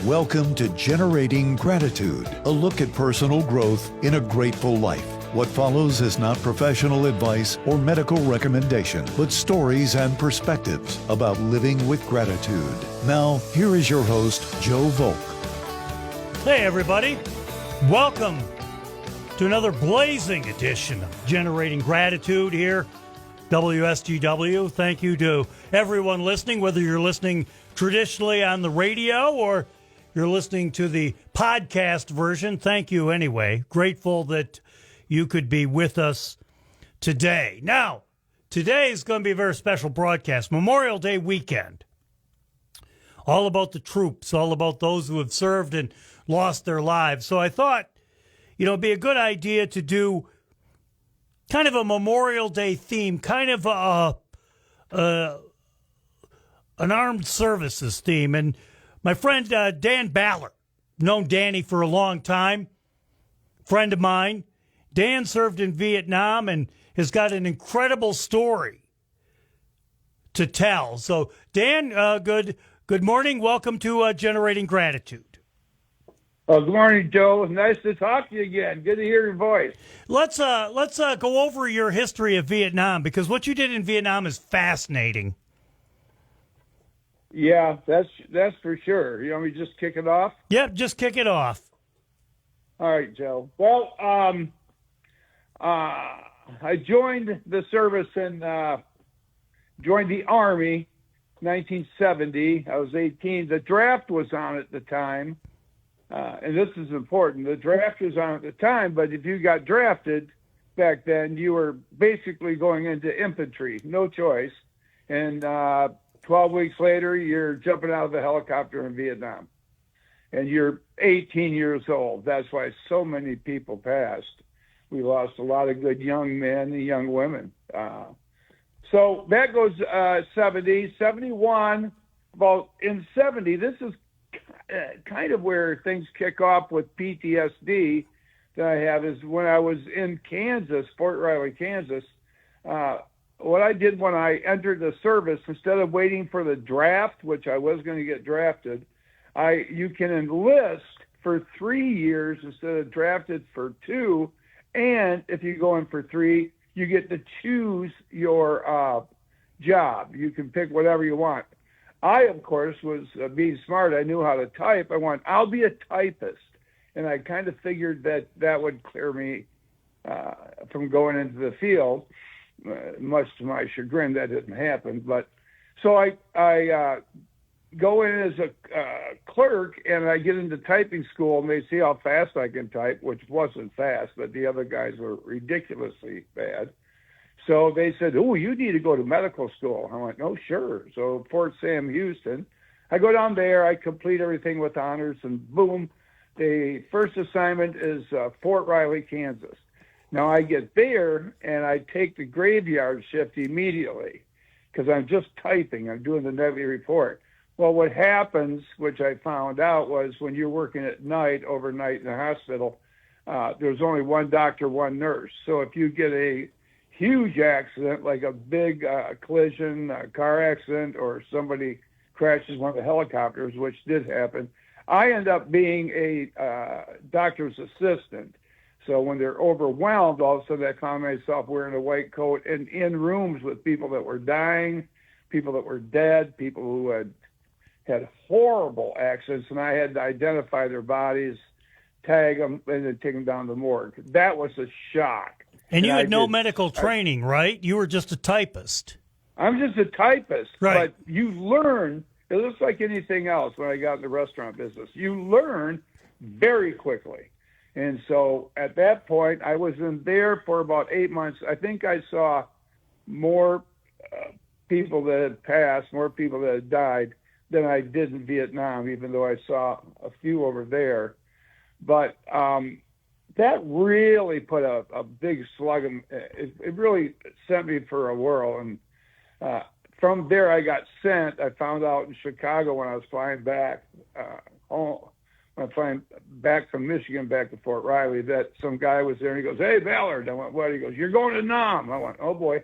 Welcome to Generating Gratitude, a look at personal growth in a grateful life. What follows is not professional advice or medical recommendation, but stories and perspectives about living with gratitude. Now, here is your host, Joe Volk. Hey, everybody. Welcome to another blazing edition of Generating Gratitude here, WSGW. Thank you to everyone listening, whether you're listening traditionally on the radio or you're listening to the podcast version. Thank you anyway. Grateful that you could be with us today. Now, today is going to be a very special broadcast. Memorial Day weekend. All about the troops, all about those who have served and lost their lives. So I thought, it'd be a good idea to do kind of a Memorial Day theme, kind of an armed services theme. And my friend Dan Ballard, known Danny for a long time, friend of mine. Dan served in Vietnam and has got an incredible story to tell. So, Dan, good morning. Welcome to Generating Gratitude. Good morning, Joe. Nice to talk to you again. Good to hear your voice. Let's go over your history of Vietnam, because what you did in Vietnam is fascinating. Yeah, that's for sure. You want me to just kick it off? Yep, just kick it off. All right, Joe. Well, I joined the service and joined the Army 1970. I was 18. The draft was on at the time. And this is important. The draft was on at the time, but if you got drafted back then, you were basically going into infantry, no choice. And 12 weeks later, you're jumping out of the helicopter in Vietnam. And you're 18 years old. That's why so many people passed. We lost a lot of good young men and young women. So that goes 70, 71, about in 70, this is kind of where things kick off with PTSD that I have is when I was in Kansas, Fort Riley, Kansas. What I did when I entered the service, instead of waiting for the draft, which I was going to get drafted, you can enlist for 3 years instead of drafted for 2. And if you go in for 3, you get to choose your job. You can pick whatever you want. I, of course, was being smart. I knew how to type. I'll be a typist. And I kind of figured that would clear me from going into the field. Much to my chagrin, that didn't happen. But so I go in as a clerk, and I get into typing school, and they see how fast I can type, which wasn't fast, but the other guys were ridiculously bad. So they said, "Oh, you need to go to medical school." I went, "Oh, sure." So Fort Sam Houston, I go down there, I complete everything with honors, and boom, the first assignment is Fort Riley, Kansas. Now I get there, and I take the graveyard shift immediately because I'm just typing. I'm doing the nightly report. Well, what happens, which I found out, was when you're working at night, overnight in the hospital, there's only one doctor, one nurse. So if you get a huge accident, like a big collision, a car accident, or somebody crashes one of the helicopters, which did happen, I end up being a doctor's assistant. So when they're overwhelmed, all of a sudden I found myself wearing a white coat and in rooms with people that were dying, people that were dead, people who had horrible accidents, and I had to identify their bodies, tag them, and then take them down to the morgue. That was a shock. And you had no medical training, right? You were just a typist. I'm just a typist. Right. But you learn, it looks like anything else when I got in the restaurant business. You learn very quickly. And so at that point, I was in there for about 8 months. I think I saw more people that had passed, more people that had died than I did in Vietnam, even though I saw a few over there. But that really put a big slug in it really sent me for a whirl. And from there, I got sent. I found out in Chicago when I was flying back home. When I'm flying back from Michigan back to Fort Riley, that some guy was there, and he goes, "Hey, Ballard." I went, "What?" He goes, "You're going to Nam." I went, "Oh, boy."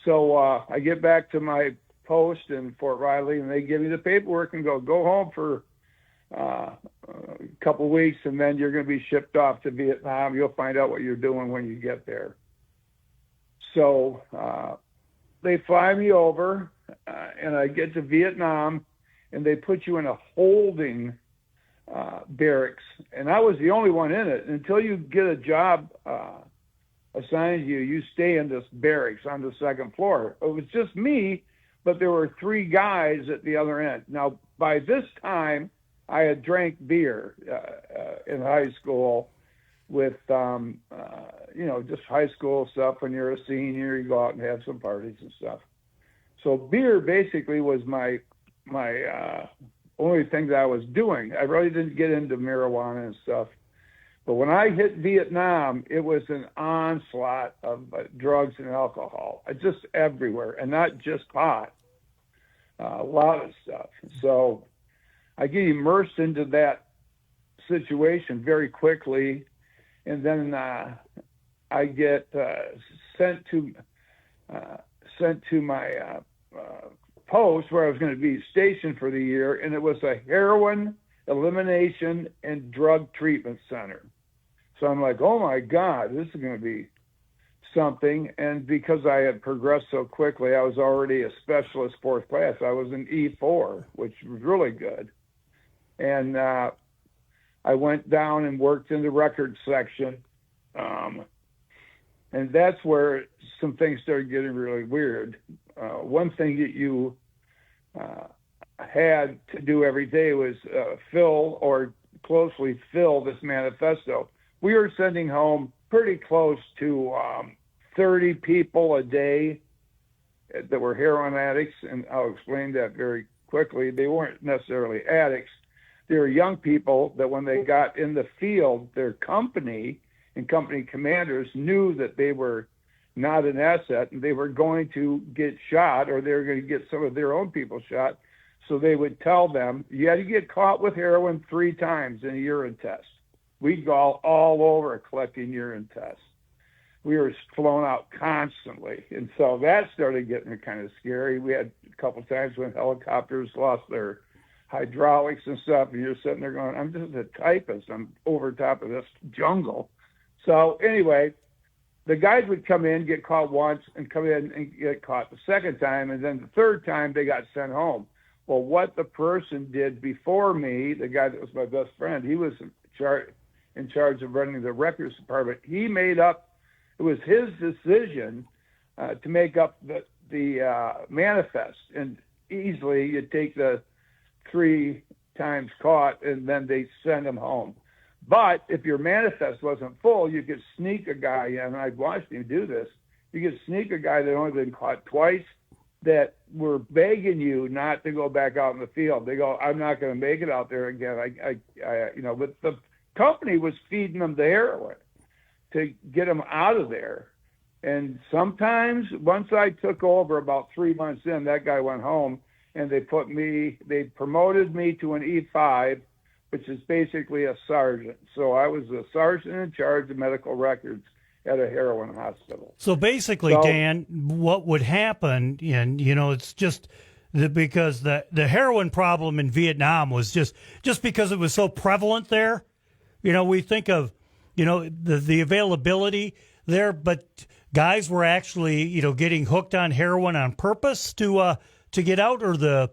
So I get back to my post in Fort Riley, and they give me the paperwork and go home for a couple weeks, and then you're going to be shipped off to Vietnam. You'll find out what you're doing when you get there. So they fly me over, and I get to Vietnam, and they put you in a holding barracks, and I was the only one in it. Until you get a job assigned to you, you stay in this barracks on the second floor. It was just me, but there were 3 guys at the other end. Now, by this time, I had drank beer in high school with, just high school stuff. When you're a senior, you go out and have some parties and stuff. So beer basically was my only thing that I was doing. I really didn't get into marijuana and stuff. But when I hit Vietnam, it was an onslaught of drugs and alcohol, just everywhere, and not just pot, a lot of stuff. So I get immersed into that situation very quickly, and then I get sent to my post where I was going to be stationed for the year, and it was a heroin elimination and drug treatment center. So I'm like, oh my God, this is going to be something. And because I had progressed so quickly, I was already a specialist 4th class. I was an E4, which was really good. And I went down and worked in the record section. And that's where some things started getting really weird. One thing that you had to do every day was fill or closely fill this manifesto. We were sending home pretty close to 30 people a day that were heroin addicts, and I'll explain that very quickly. They weren't necessarily addicts. They were young people that when they got in the field, their company and company commanders knew that they were not an asset and they were going to get shot, or they were going to get some of their own people shot. So they would tell them, you had to get caught with heroin 3 times in a urine test. We'd go all over collecting urine tests. We were flown out constantly. And so that started getting kind of scary. We had a couple times when helicopters lost their hydraulics and stuff, and you're sitting there going, I'm just a typist. I'm over top of this jungle. So anyway, the guys would come in, get caught once, and come in and get caught the second time, and then the 3rd time they got sent home. Well, what the person did before me, the guy that was my best friend, he was in charge of running the records department. He made up, it was his decision to make up the manifest. And easily you take the 3 times caught and then they send him home. But if your manifest wasn't full, you could sneak a guy in. And I'd watched him do this. You could sneak a guy that only been caught twice, that were begging you not to go back out in the field. They go, I'm not going to make it out there again. But the company was feeding them the heroin to get them out of there. And sometimes, once I took over about 3 months in, that guy went home, and they promoted me to an E5, which is basically a sergeant. So I was a sergeant in charge of medical records at a heroin hospital. So basically, Dan, what would happen, and it's just because the heroin problem in Vietnam was just because it was so prevalent there. We think of the availability there, but guys were actually getting hooked on heroin on purpose to get out, or the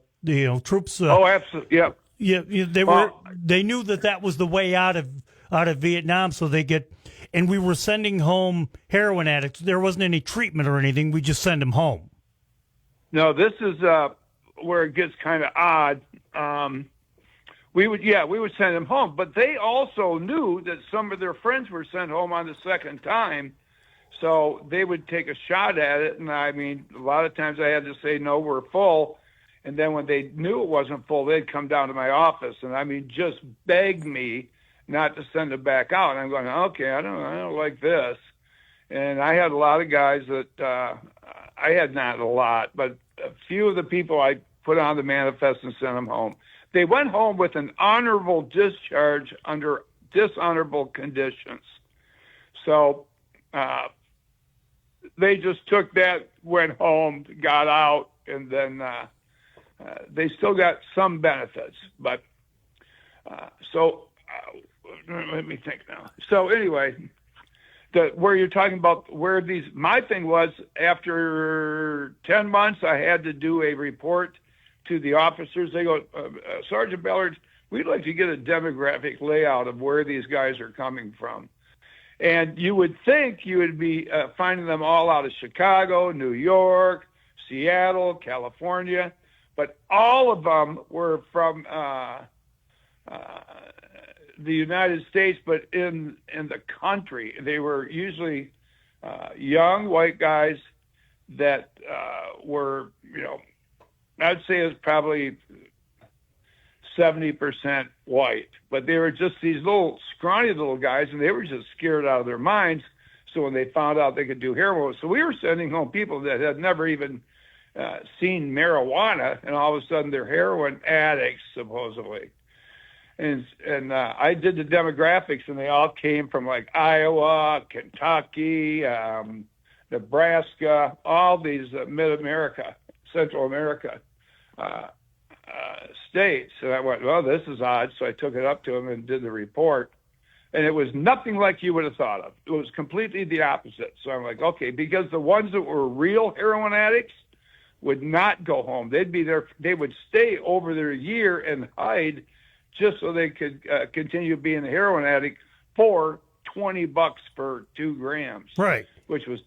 troops. Oh, absolutely, yeah. Yeah, they knew that was the way out of Vietnam, so and we were sending home heroin addicts. There wasn't any treatment or anything. We just send them home. No, this is where it gets kind of odd. We would send them home, but they also knew that some of their friends were sent home on the second time, so they would take a shot at it. And I mean, a lot of times I had to say, no, we're full. And then when they knew it wasn't full, they'd come down to my office and just beg me not to send it back out. And I'm going, okay, I don't like this. And I had a lot of guys that I had not a lot, but a few of the people I put on the manifest and sent them home. They went home with an honorable discharge under dishonorable conditions. So they just took that, went home, got out, and then they still got some benefits. But Let me think now. So anyway, where you're talking about where my thing was, after 10 months, I had to do a report to the officers. They go, Sergeant Ballard, we'd like to get a demographic layout of where these guys are coming from. And you would think you would be finding them all out of Chicago, New York, Seattle, California, but all of them were from the United States, but in the country. They were usually young white guys that were, I'd say it's probably 70% white, but they were just these little scrawny little guys, and they were just scared out of their minds. So when they found out they could do heroin, so we were sending home people that had never even seen marijuana, and all of a sudden they're heroin addicts, supposedly. And I did the demographics, and they all came from like Iowa, Kentucky, Nebraska, all these mid-America, Central America states. And I went, well, this is odd. So I took it up to them and did the report. And it was nothing like you would have thought of. It was completely the opposite. So I'm like, okay, because the ones that were real heroin addicts would not go home. They'd be there. They would stay over their year and hide just so they could continue being a heroin addict for $20 for 2 grams. Right. Which was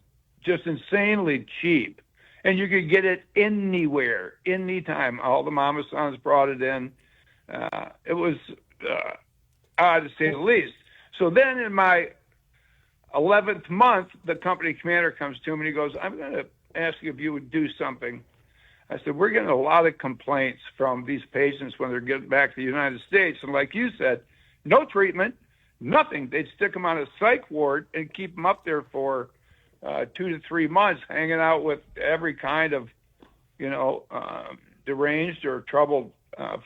just insanely cheap. And you could get it anywhere, anytime. All the mama sons brought it in. It was odd to say the least. So then in my 11th month, the company commander comes to me and he goes, I'm going to ask you if you would do something. I said, we're getting a lot of complaints from these patients when they're getting back to the United States. And like you said, no treatment, nothing. They'd stick them on a psych ward and keep them up there for 2 to 3 months, hanging out with every kind of, deranged or troubled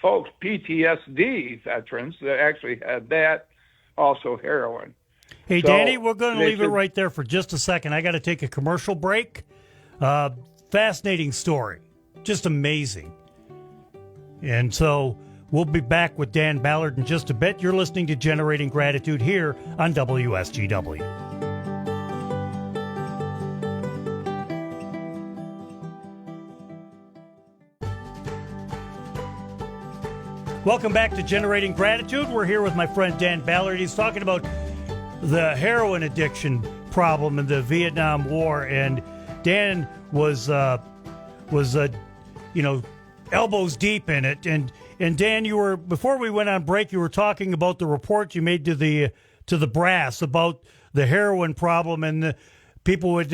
folks, PTSD veterans that actually had that, also heroin. Hey, so, Danny, we're going to leave it right there for just a second. I got to take a commercial break. Fascinating story. Just amazing. And so we'll be back with Dan Ballard in just a bit. You're listening to Generating Gratitude here on WSGW. Welcome back to Generating Gratitude. We're here with my friend Dan Ballard. He's talking about the heroin addiction problem in the Vietnam War, and Dan was elbows deep in it. And Dan, you were, before we went on break, you were talking about the report you made to the brass about the heroin problem, and the people would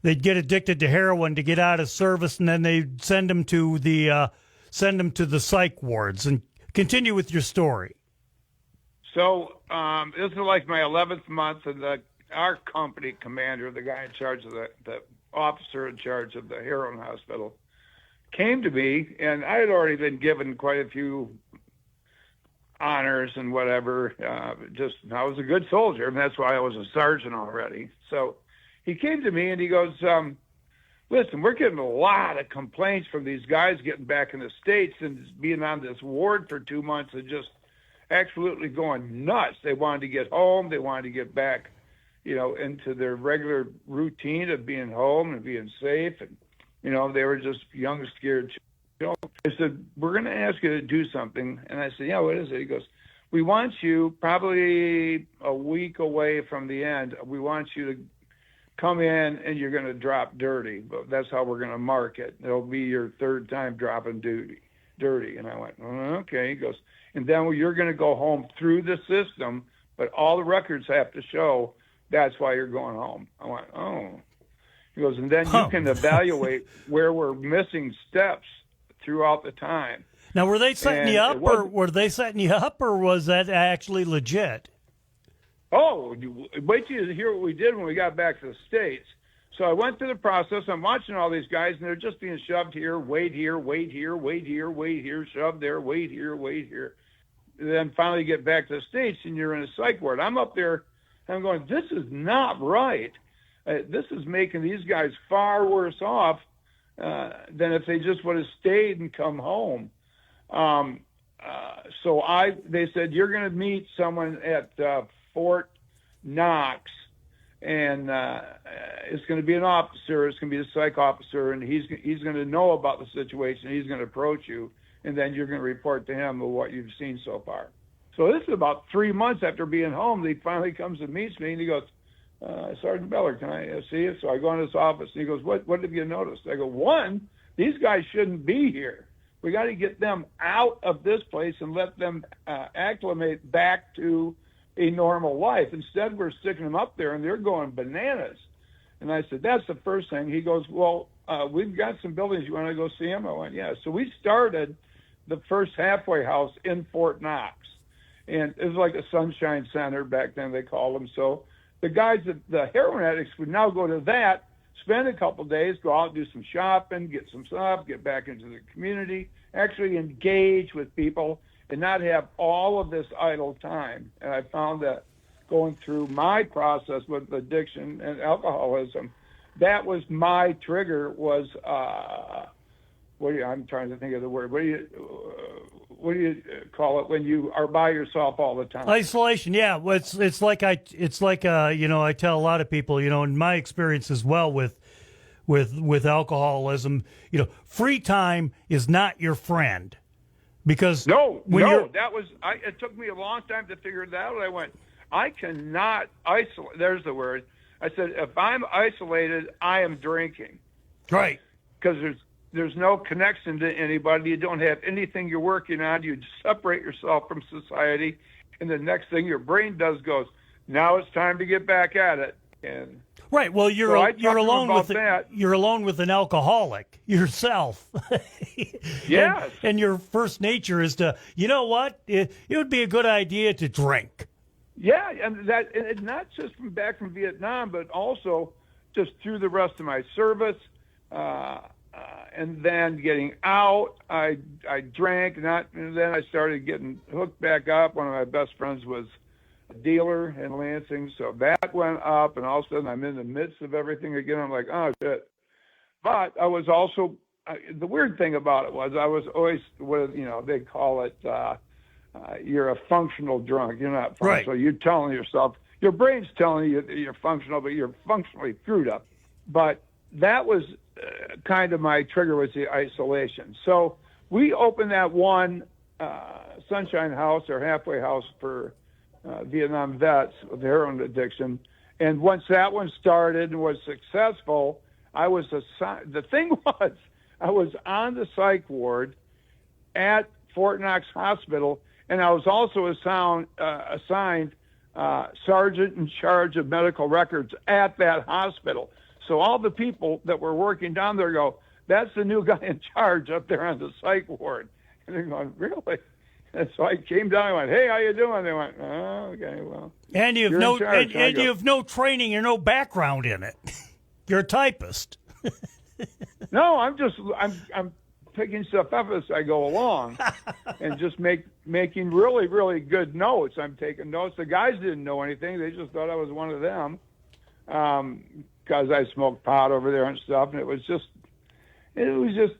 they'd get addicted to heroin to get out of service, and then they'd send them to the psych wards. And continue with your story. So this is like my 11th month, and our company commander, the guy in charge of the officer in charge of the heroin hospital, came to me, and I had already been given quite a few honors and whatever. I was a good soldier, and that's why I was a sergeant already. So he came to me and he goes, listen, we're getting a lot of complaints from these guys getting back in the States and being on this ward for 2 months and just absolutely going nuts. They wanted to get home. They wanted to get back, into their regular routine of being home and being safe. And, they were just young, scared children. I said, we're going to ask you to do something. And I said, yeah, what is it? He goes, we want you probably a week away from the end. We want you to come in and you're going to drop dirty. But that's how we're going to mark it. It'll be your 3rd time dropping dirty. And I went, okay. He goes, and then you're going to go home through the system, but all the records have to show that's why you're going home. I went, oh. He goes, and then you can evaluate where we're missing steps throughout the time. Now, were they setting you up, or was that actually legit? Oh, wait till you hear what we did when we got back to the States. So I went through the process. I'm watching all these guys, and they're just being shoved here, wait here, wait here, wait here, wait here, shoved there, wait here, wait here. And then finally get back to the States, and you're in a psych ward. I'm up there, and I'm going, this is not right. This is making these guys far worse off than if they just would have stayed and come home. So they said, you're going to meet someone at Fort Knox, and it's going to be an officer. It's going to be a psych officer, and he's going to know about the situation. He's going to approach you, and then you're going to report to him of what you've seen so far. So this is about 3 months after being home. He finally comes and meets me, and he goes, Sergeant Beller, can I see you? So I go in his office, and he goes, what have you noticed? I go, one, these guys shouldn't be here. We got to get them out of this place and let them acclimate back to a normal life. Instead, we're sticking them up there, and they're going bananas. And I said, that's the first thing. He goes, well, we've got some buildings. You want to go see them? I went, yeah. So we started the first halfway house in Fort Knox. And it was like a sunshine center back then, they called them. So the guys, the heroin addicts, would now go to that, spend a couple of days, go out, do some shopping, get some stuff, get back into the community, actually engage with people and not have all of this idle time. And I found that going through my process with addiction and alcoholism, that was my trigger was, I'm trying to think of the word. What do you call it when you are by yourself all the time? Isolation. Yeah. Well, it's like I tell a lot of people, in my experience as well with alcoholism, free time is not your friend, because it took me a long time to figure that out. I went, I cannot isolate. There's the word. I said, if I'm isolated, I am drinking. Right. Because there's no connection to anybody. You don't have anything you're working on. You separate yourself from society. And the next thing your brain does goes, now it's time to get back at it. And right. Well, you're alone with an alcoholic yourself. Yes. And your first nature is to, you know what? It would be a good idea to drink. Yeah, and not just back from Vietnam, but also just through the rest of my service, and then getting out. I drank, and then I started getting hooked back up. One of my best friends was a dealer in Lansing, so that went up, and all of a sudden I'm in the midst of everything again. I'm like, oh shit! But I was also the weird thing about it was I was always they call it. You're a functional drunk. You're not functional. Right. You're telling yourself, your brain's telling you that you're functional, but you're functionally screwed up. But that was kind of my trigger, was the isolation. So we opened that one Sunshine House or halfway house for Vietnam vets with heroin addiction. And once that one started and was successful, I was assigned. The thing was, I was on the psych ward at Fort Knox Hospital, and I was also assigned sergeant in charge of medical records at that hospital. So all the people that were working down there go, that's the new guy in charge up there on the psych ward. And they're going, really? And so I came down and went, hey, how you doing? They went, oh, okay, well. And you have no training or no background in it. You're a typist. No, I'm picking stuff up as I go along and just making really, really good notes. I'm taking notes. The guys didn't know anything. They just thought I was one of them because I smoked pot over there and stuff. And it was just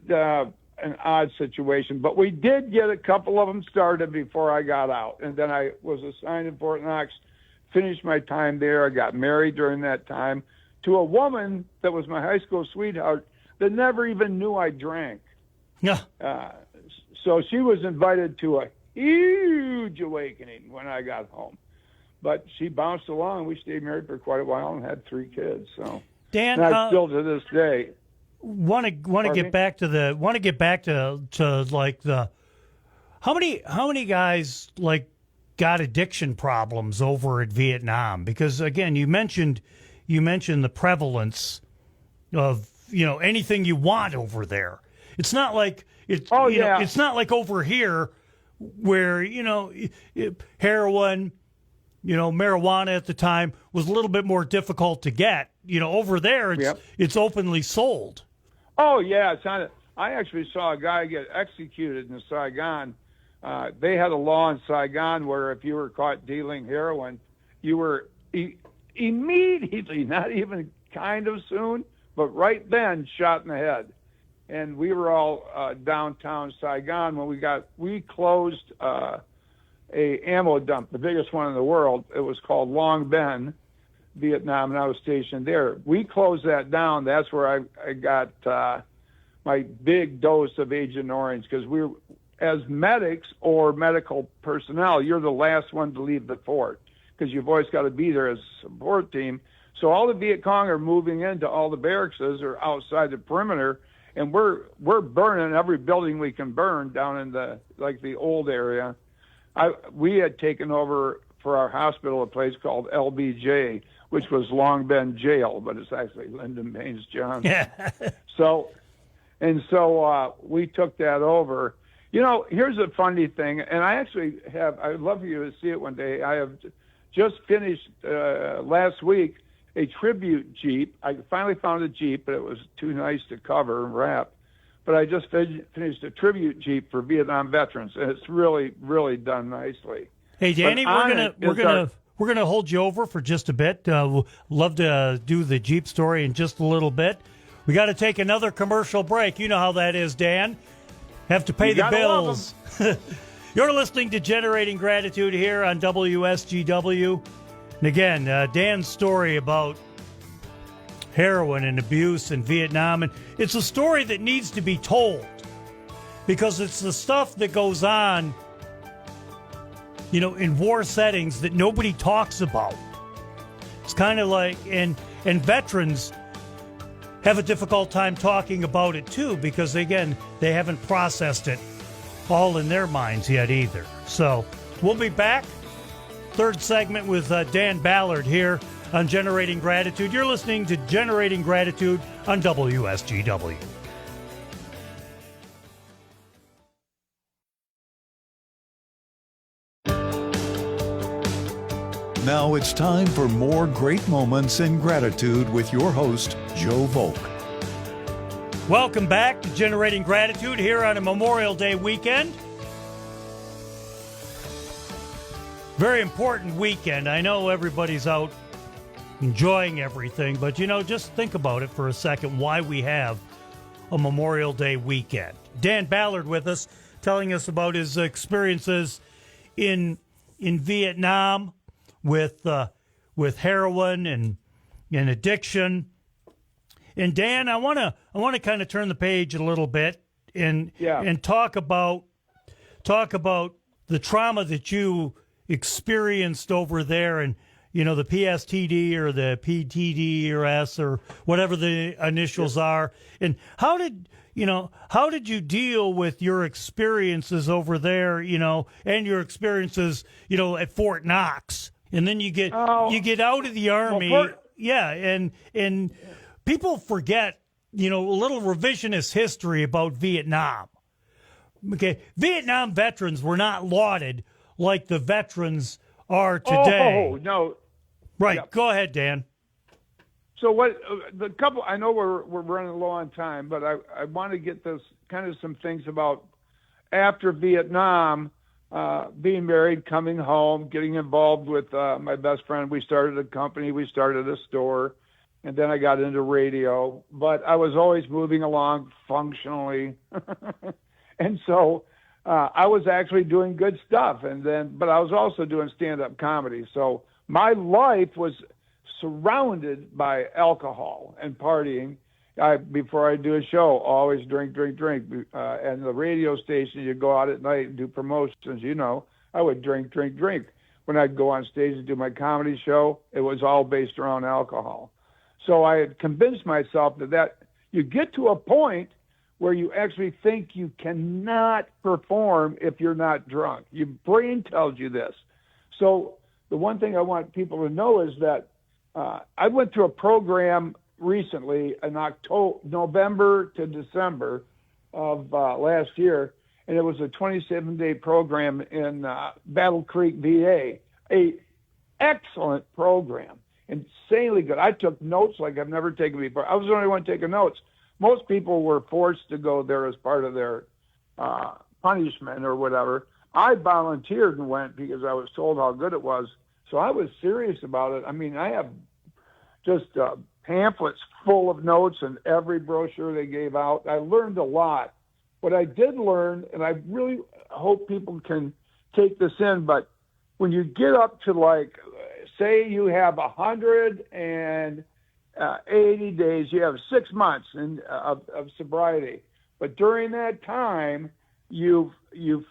an odd situation. But we did get a couple of them started before I got out. And then I was assigned in Fort Knox, finished my time there. I got married during that time to a woman that was my high school sweetheart that never even knew I drank. Yeah. So she was invited to a huge awakening when I got home, but she bounced along. We stayed married for quite a while and had 3 kids. So Dan, and I still to this day want to get back to like the how many guys like got addiction problems over at Vietnam, because again you mentioned the prevalence of anything you want over there. It's not like it's not like over here where heroin, marijuana at the time was a little bit more difficult to get. Over there it's openly sold. Oh yeah, I actually saw a guy get executed in Saigon. They had a law in Saigon where if you were caught dealing heroin, you were immediately, not even kind of soon, but right then, shot in the head. and we were all downtown Saigon when we closed a ammo dump, the biggest one in the world. It was called Long Ben, Vietnam, and I was stationed there. We closed that down. That's where I got my big dose of Agent Orange, because we were, as medics or medical personnel, you're the last one to leave the fort because you've always got to be there as a support team. So all the Viet Cong are moving into all the barracks or outside the perimeter, and we're burning every building we can burn down in the old area. We had taken over for our hospital a place called LBJ, which was Long Ben Jail, but it's actually Lyndon Baines John. Yeah. So we took that over. Here's a funny thing, and I'd love for you to see it one day. I have just finished last week a tribute Jeep. I finally found a Jeep, but it was too nice to cover and wrap. But I just finished a tribute Jeep for Vietnam veterans, and it's really, really done nicely. Hey, Danny, we're gonna hold you over for just a bit. We'll love to do the Jeep story in just a little bit. We got to take another commercial break. You know how that is, Dan. Have to pay the bills. You're listening to Generating Gratitude here on WSGW. And again, Dan's story about heroin and abuse in Vietnam. And it's a story that needs to be told because it's the stuff that goes on, in war settings that nobody talks about. It's kind of like, and veterans have a difficult time talking about it too because, again, they haven't processed it all in their minds yet either. So we'll be back. Third segment with Dan Ballard here on Generating Gratitude. You're listening to Generating Gratitude on WSGW. Now it's time for more great moments in gratitude with your host, Joe Volk. Welcome back to Generating Gratitude here on a Memorial Day weekend. Very important weekend. I know everybody's out enjoying everything, but just think about it for a second, why we have a Memorial Day weekend. Dan Ballard with us, telling us about his experiences in Vietnam with heroin and addiction. And Dan, I want to kind of turn the page a little bit and talk about the trauma that you experienced over there, and the PSTD or the PTDRS or whatever the initials are. And how did you deal with your experiences over there, and your experiences, at Fort Knox? And then you get out of the Army. And people forget, a little revisionist history about Vietnam. Okay, Vietnam veterans were not lauded like the veterans are today. Oh, no. Right. Yeah. Go ahead, Dan. So what I know we're running low on time, but I want to get this kind of some things about after Vietnam, being married, coming home, getting involved with my best friend. We started a company, we started a store, and then I got into radio, but I was always moving along functionally. And so I was actually doing good stuff, but I was also doing stand-up comedy. So my life was surrounded by alcohol and partying. Before I do a show, always drink. And the radio station, you go out at night and do promotions. I would drink. When I'd go on stage and do my comedy show, it was all based around alcohol. So I had convinced myself that you get to a point where you actually think you cannot perform if you're not drunk. Your brain tells you this. So the one thing I want people to know is that I went through a program recently in November to December of last year, and it was a 27-day program in Battle Creek, VA. A excellent program, insanely good. I took notes like I've never taken before. I was the only one taking notes. Most people were forced to go there as part of their punishment or whatever. I volunteered and went because I was told how good it was. So I was serious about it. I mean, I have just pamphlets full of notes and every brochure they gave out. I learned a lot. What I did learn, and I really hope people can take this in, but when you get up to, like, say you have 180 days, you have 6 months of sobriety, but during that time you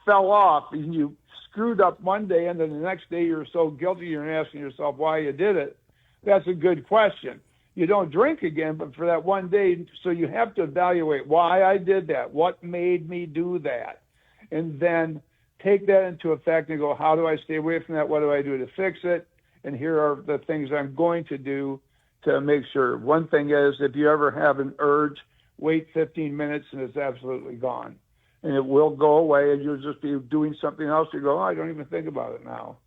fell off and you screwed up one day, and then the next day you're so guilty you're asking yourself why you did it. That's a good question. You don't drink again, but for that one day, so you have to evaluate why I did that, what made me do that, and then take that into effect and go, how do I stay away from that? What do I do to fix it? And here are the things I'm going to do to make sure. One thing is, if you ever have an urge, wait 15 minutes and it's absolutely gone. And it will go away, and you'll just be doing something else. You go, oh, I don't even think about it now.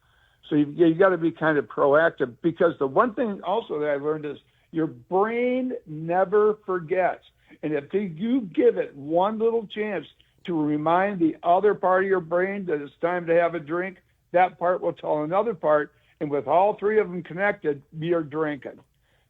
So you got to be kind of proactive, because the one thing also that I learned is your brain never forgets. And if you give it one little chance to remind the other part of your brain that it's time to have a drink, that part will tell another part. And with all three of them connected, you're drinking.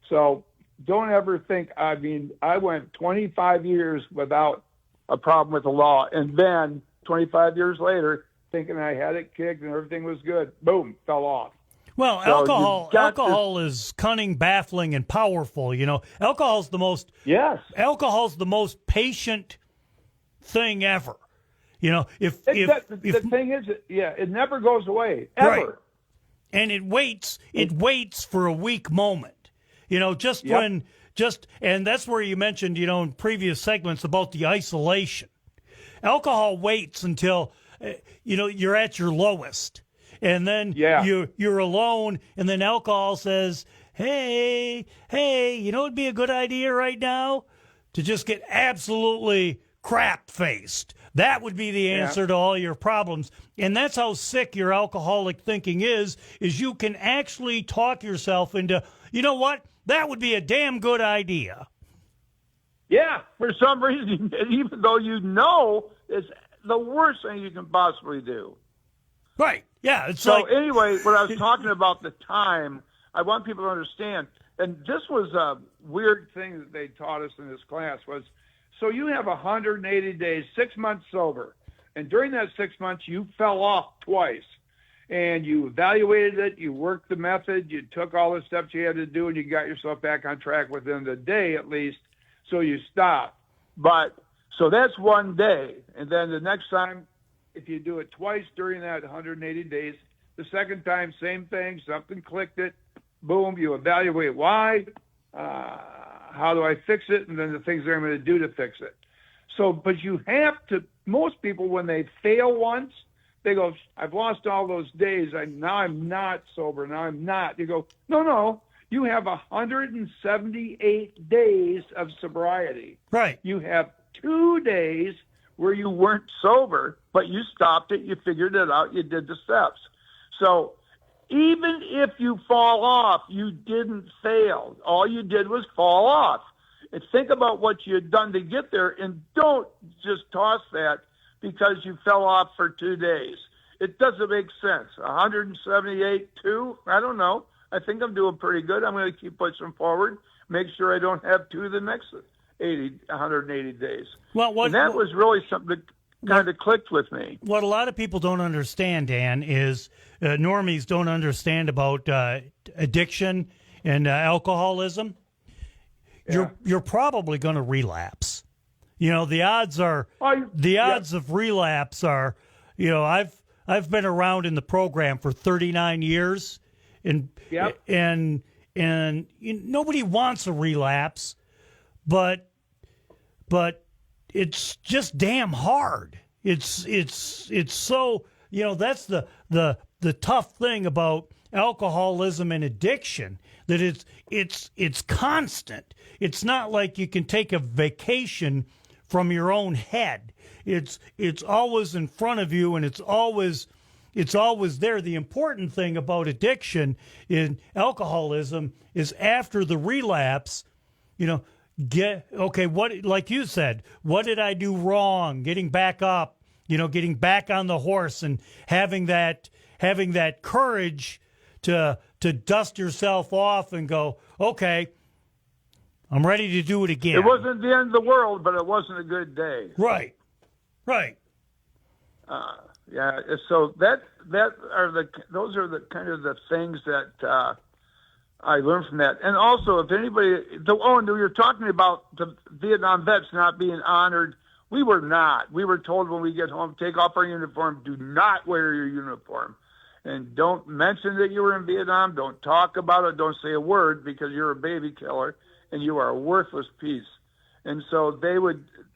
So don't ever think, I mean, I went 25 years without a problem with the law. And then 25 years later, thinking I had it kicked and everything was good, boom, fell off. Well, So alcohol is cunning, baffling, and powerful. You know, alcohol's the most patient thing ever. You know, the thing is, it never goes away, ever. Right. And it waits for a weak moment. You know, and that's where you mentioned, you know, in previous segments about the isolation. Alcohol waits until, you're at your lowest. And then you're alone, and then alcohol says, hey, you know, it'd be a good idea right now to just get absolutely crap-faced. That would be the answer to all your problems. And that's how sick your alcoholic thinking is you can actually talk yourself into, you know what, that would be a damn good idea. Yeah, for some reason, even though you know it's the worst thing you can possibly do. Right, yeah. Anyway, when I was talking about the time, I want people to understand, and this was a weird thing that they taught us in this class, was, so you have 180 days, 6 months sober, and during that 6 months, you fell off twice, and you evaluated it, you worked the method, you took all the steps you had to do, and you got yourself back on track within the day at least, so you stopped. So that's one day, and then the next time, if you do it twice during that 180 days, the second time, same thing, something clicked it, boom, you evaluate why, how do I fix it, and then the things that I'm going to do to fix it. So, but you have to, most people, when they fail once, they go, I've lost all those days, now I'm not sober, now I'm not. You go, no, you have 178 days of sobriety. Right. You have 2 days where you weren't sober, but you stopped it, you figured it out, you did the steps. So even if you fall off, you didn't fail. All you did was fall off. And think about what you had done to get there, and don't just toss that because you fell off for 2 days. It doesn't make sense. 178, 2, I don't know. I think I'm doing pretty good. I'm going to keep pushing forward, make sure I don't have 2 the next 180 days. Well, that was really something that kind of clicked with me. What a lot of people don't understand, Dan, is normies don't understand about addiction and alcoholism. Yeah. You're probably going to relapse. You know, the odds of relapse are, you know, I've been around in the program for 39 years, and nobody wants a relapse, but it's just damn hard. It's so, you know, that's the tough thing about alcoholism and addiction, that it's constant. It's not like you can take a vacation from your own head. It's always in front of you, and it's always there. The important thing about addiction in alcoholism is after the relapse, you know, what, like you said, what did I do wrong? Getting back up, you know, getting back on the horse and having that courage to dust yourself off and go, okay, I'm ready to do it again. It wasn't the end of the world, but it wasn't a good day. Right. Yeah. So those are the kind of the things that I learned from that. And also, if anybody, and you're talking about the Vietnam vets not being honored. We were not. We were told when we get home, take off our uniform. Do not wear your uniform. And don't mention that you were in Vietnam. Don't talk about it. Don't say a word because you're a baby killer and you are a worthless piece. And so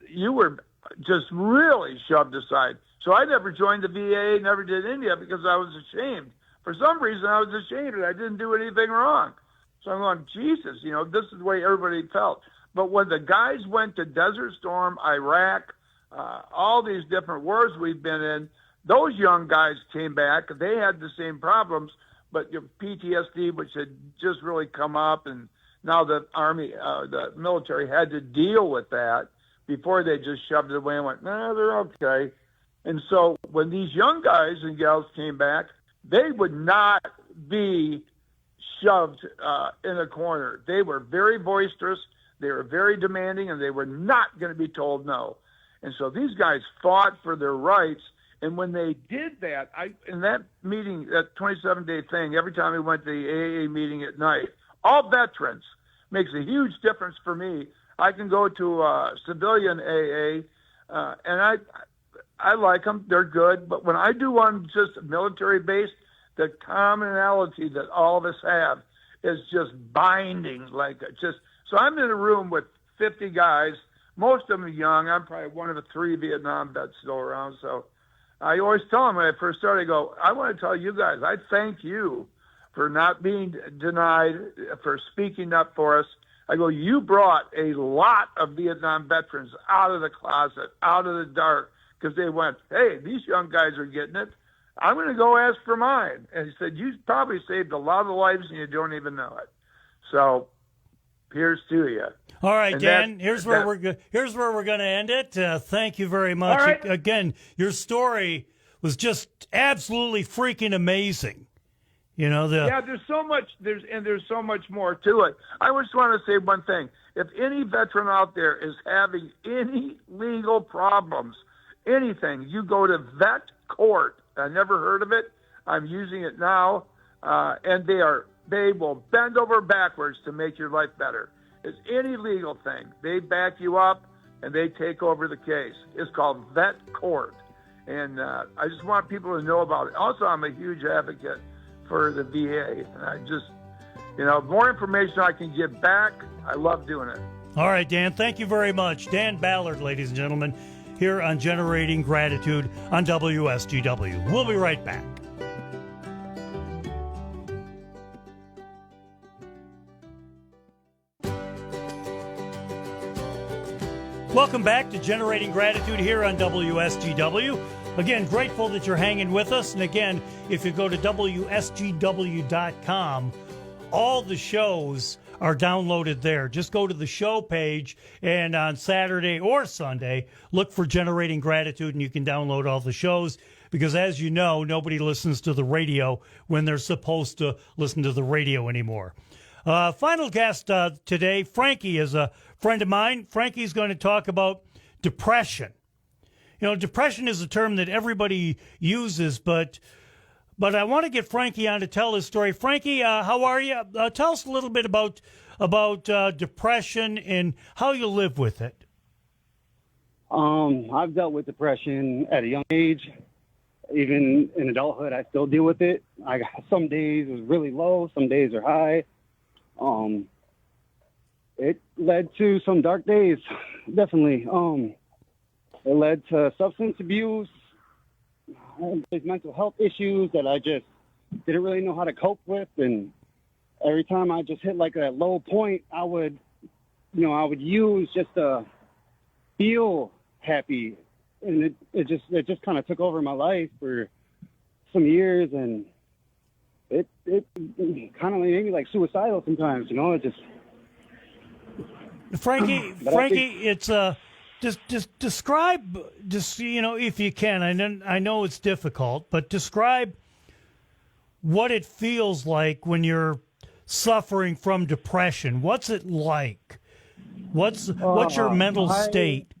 you were just really shoved aside. So I never joined the VA, never did India because I was ashamed. For some reason, I was ashamed and I didn't do anything wrong. So I'm going, Jesus, this is the way everybody felt. But when the guys went to Desert Storm, Iraq, all these different wars we've been in, those young guys came back. They had the same problems, but your PTSD, which had just really come up, and now the Army, the military had to deal with that before they just shoved it away and went, no, they're okay. And so when these young guys and gals came back, they would not be shoved in a corner. They were very boisterous. They were very demanding, and they were not going to be told no. And so these guys fought for their rights. And when they did that, in that meeting, that 27-day thing, every time we went to the AA meeting at night, all veterans, makes a huge difference for me. I can go to civilian AA, and I like them. They're good. But when I do one just military-based, the commonality that all of us have is just binding. So I'm in a room with 50 guys. Most of them are young. I'm probably one of the 3 Vietnam vets still around. So I always tell them when I first started, I go, I want to tell you guys, I thank you for not being denied, for speaking up for us. I go, you brought a lot of Vietnam veterans out of the closet, out of the dark, because they went, hey, these young guys are getting it. I'm going to go ask for mine. And he said, you probably saved a lot of lives and you don't even know it. So here's to you. All right, Dan, here's where we're going to end it. Thank you very much. All right. Again, your story was just absolutely freaking amazing. There's so much, there's so much more to it. I just want to say one thing. If any veteran out there is having any legal problems, anything, you go to Vet Court. I never heard of it. I'm using it now, and they will bend over backwards to make your life better. It's any legal thing. They back you up and they take over the case. It's called Vet Court, and I just want people to know about it. Also, I'm a huge advocate for the VA, and I just, more information I can give back. I love doing it. All right, Dan. Thank you very much, Dan Ballard, ladies and gentlemen, here on Generating Gratitude on WSGW. We'll be right back. Welcome back to Generating Gratitude here on WSGW. Again, grateful that you're hanging with us. And again, if you go to WSGW.com, all the shows are downloaded there. Just go to the show page, and on Saturday or Sunday, look for Generating Gratitude, and you can download all the shows. Because as you know, nobody listens to the radio when they're supposed to listen to the radio anymore. Final guest today, Frankie, is a friend of mine. Frankie's going to talk about depression. Depression is a term that everybody uses, but I want to get Frankie on to tell his story. Frankie, how are you? Tell us a little bit about depression and how you live with it. I've dealt with depression at a young age. Even in adulthood, I still deal with it. Some days it's really low, some days are high. It led to some dark days, definitely. It led to substance abuse, mental health issues that I just didn't really know how to cope with. And every time I just hit like a low point, I would use just to feel happy. And it just kind of took over my life for some years, and it kind of made me like suicidal sometimes, it just. Frankie, it's just describe, if you can. I know it's difficult, but describe what it feels like when you're suffering from depression. What's it like? What's your mental state?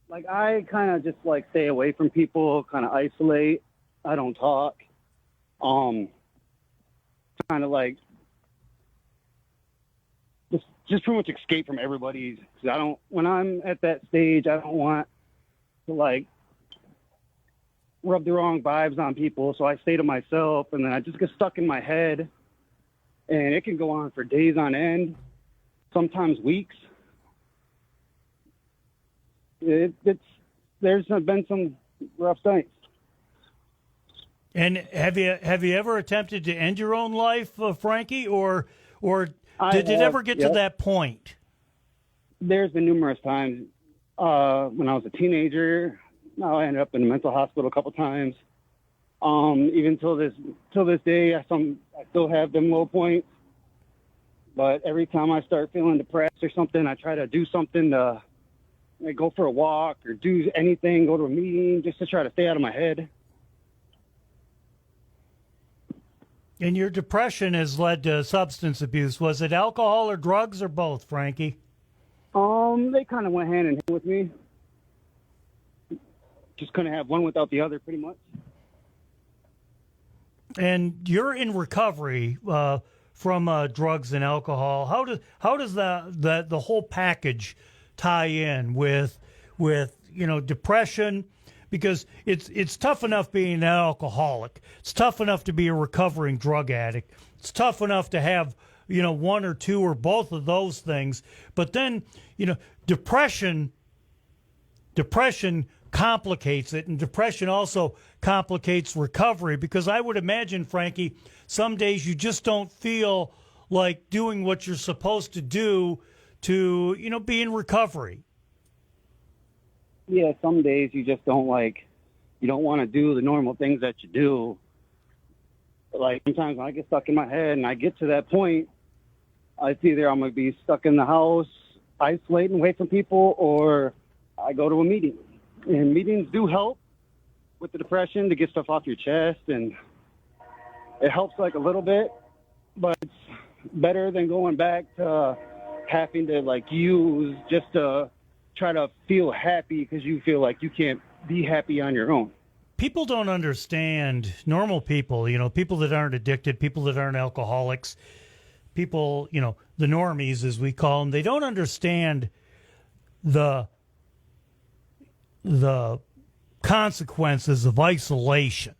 Like, I kind of just, like, stay away from people, kind of isolate. I don't talk. Kind of, like, just pretty much escape from everybody. 'Cause I don't, when I'm at that stage, I don't want to, like, rub the wrong vibes on people. So I stay to myself, and then I just get stuck in my head. And it can go on for days on end, sometimes weeks. There's been some rough nights. And have you ever attempted to end your own life, Frankie, or did it ever get to that point? There's been numerous times. When I was a teenager, I ended up in a mental hospital a couple times. Even till this day, I still have them low points. But every time I start feeling depressed or something, I try to do something to, like, go for a walk or do anything, go to a meeting, just to try to stay out of my head. And your depression has led to substance abuse. Was it alcohol or drugs or both, Frankie? They kind of went hand in hand with me. Just couldn't have one without the other, pretty much. And you're in recovery from drugs and alcohol. How does the whole package tie in with depression? Because it's tough enough being an alcoholic. It's tough enough to be a recovering drug addict. It's tough enough to have one or two or both of those things. But then depression complicates it, and depression also complicates recovery, because I would imagine, Frankie, some days you just don't feel like doing what you're supposed to do to be in recovery. Yeah, some days you just don't want to do the normal things that you do. Like, sometimes when I get stuck in my head and I get to that point, it's either I'm going to be stuck in the house, isolating away from people, or I go to a meeting. And meetings do help with the depression, to get stuff off your chest, and it helps, like, a little bit, but it's better than going back to having to, like, use just to try to feel happy, because you feel like you can't be happy on your own. People don't understand, normal people, people that aren't addicted, people that aren't alcoholics, people, the normies, as we call them, they don't understand the consequences of isolation.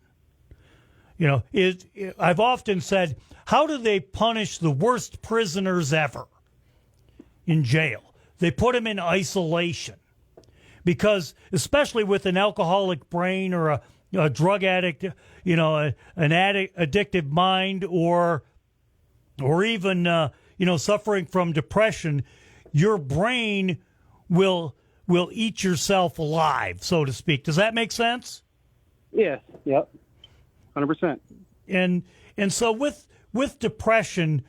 I've often said, how do they punish the worst prisoners ever in jail? They put them in isolation, because especially with an alcoholic brain or a drug addict, an addictive mind, or even suffering from depression, your brain will eat yourself alive, so to speak. Does that make sense? Yes. Yep. 100%. And so with depression,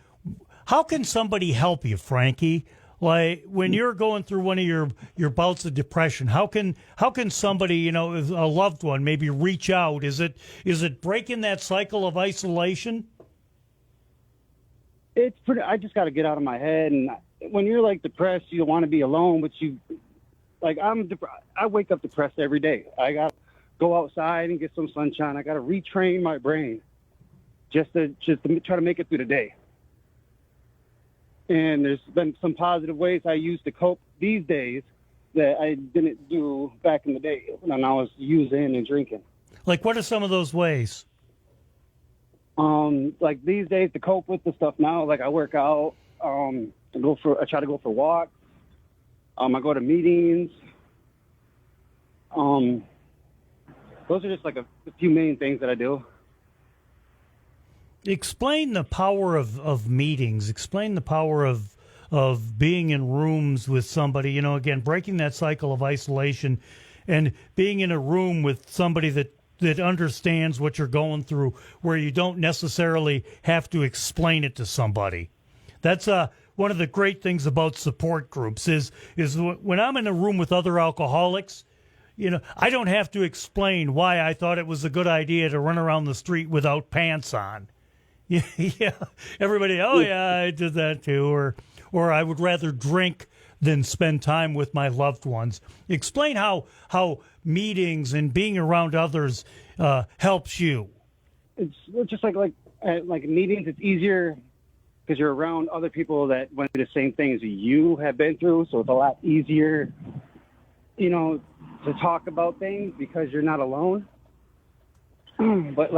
how can somebody help you, Frankie? Like, when you're going through one of your bouts of depression, how can somebody, a loved one, maybe reach out? Is it breaking that cycle of isolation? It's pretty. I just got to get out of my head. And when you're, like, depressed, you want to be alone, but I wake up depressed every day. I got to go outside and get some sunshine. I got to retrain my brain just to try to make it through the day. And there's been some positive ways I use to cope these days that I didn't do back in the day when I was using and drinking. Like, what are some of those ways? Like, these days, to cope with the stuff now, like, I work out, I try to go for walks, I go to meetings. Those are just, like, a few main things that I do. Explain the power of meetings. Explain the power of being in rooms with somebody, again, breaking that cycle of isolation and being in a room with somebody that understands what you're going through, where you don't necessarily have to explain it to somebody. That's one of the great things about support groups is when I'm in a room with other alcoholics, I don't have to explain why I thought it was a good idea to run around the street without pants on. Yeah, everybody, oh yeah, I did that too, or I would rather drink than spend time with my loved ones. Explain how meetings and being around others helps you. It's just like at meetings, it's easier because you're around other people that went through the same things you have been through, so it's a lot easier, to talk about things because you're not alone. But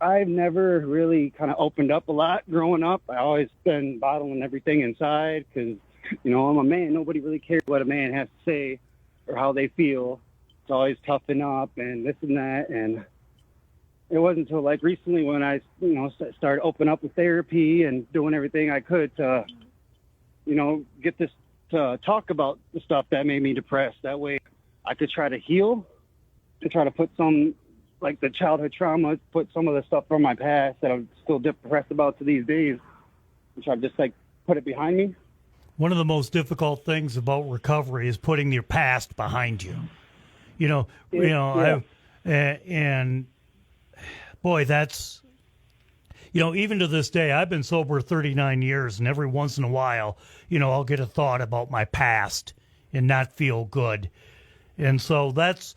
I've never really kind of opened up a lot growing up. I always been bottling everything inside because, I'm a man. Nobody really cares what a man has to say or how they feel. It's always toughen up and this and that. And it wasn't until recently when I, started opening up with therapy and doing everything I could to, get this to talk about the stuff that made me depressed. That way I could try to heal and try to put some, the childhood trauma, put some of the stuff from my past that I'm still depressed about to these days, and try to just put it behind me. One of the most difficult things about recovery is putting your past behind you. And boy, that's, even to this day, I've been sober 39 years, and every once in a while, I'll get a thought about my past and not feel good. And so that's,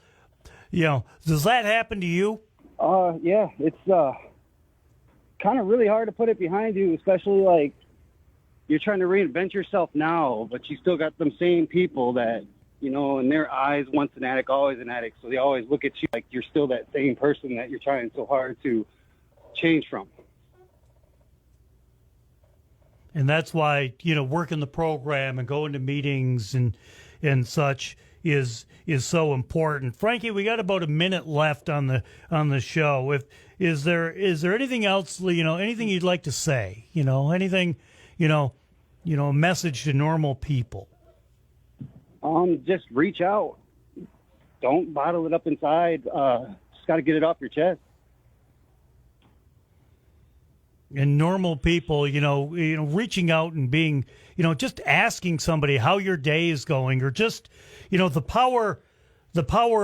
does that happen to you? Yeah, it's kind of really hard to put it behind you, especially you're trying to reinvent yourself now, but you still got them same people that, in their eyes, once an addict, always an addict. So they always look at you like you're still that same person that you're trying so hard to change from. And that's why, working the program and going to meetings and such is so important. Frankie, we got about a minute left on the show. Is there anything else, anything you'd like to say? Anything, a message to normal people? Just reach out. Don't bottle it up inside. Just got to get it off your chest. And normal people, reaching out and being, just asking somebody how your day is going, or just, the power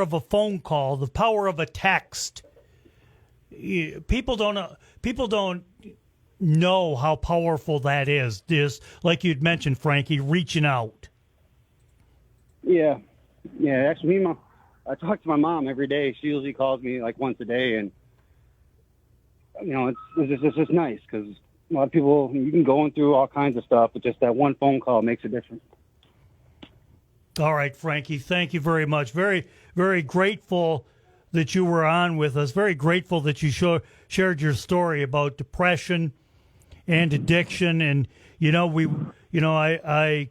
of a phone call, the power of a text. People don't know how powerful that is. Just like you'd mentioned, Frankie, reaching out. Yeah. Actually, I talk to my mom every day. She usually calls me once a day, and it's just nice because a lot of people, you can go through all kinds of stuff, but just that one phone call makes a difference. All right, Frankie, thank you very much. Very, very grateful that you were on with us. Very grateful that you shared your story about depression and addiction. And I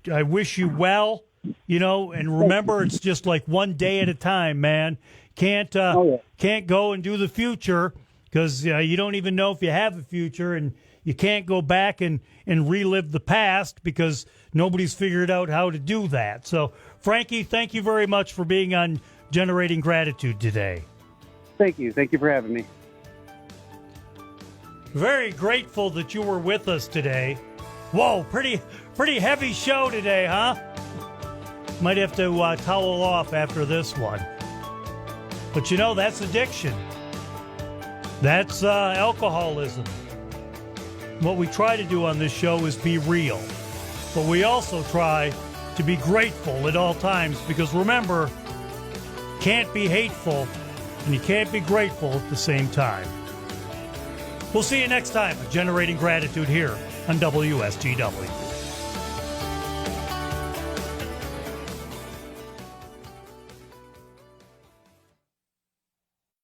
wish you well. And remember, it's just one day at a time, man. Can't go and do the future because you don't even know if you have a future, and you can't go back and relive the past because nobody's figured out how to do that. So, Frankie, thank you very much for being on Generating Gratitude today. Thank you. Thank you for having me. Very grateful that you were with us today. Whoa, pretty heavy show today, huh? Might have to towel off after this one. But that's addiction. That's alcoholism. What we try to do on this show is be real. But we also try to be grateful at all times because remember, can't be hateful and you can't be grateful at the same time. We'll see you next time at Generating Gratitude here on WSGW.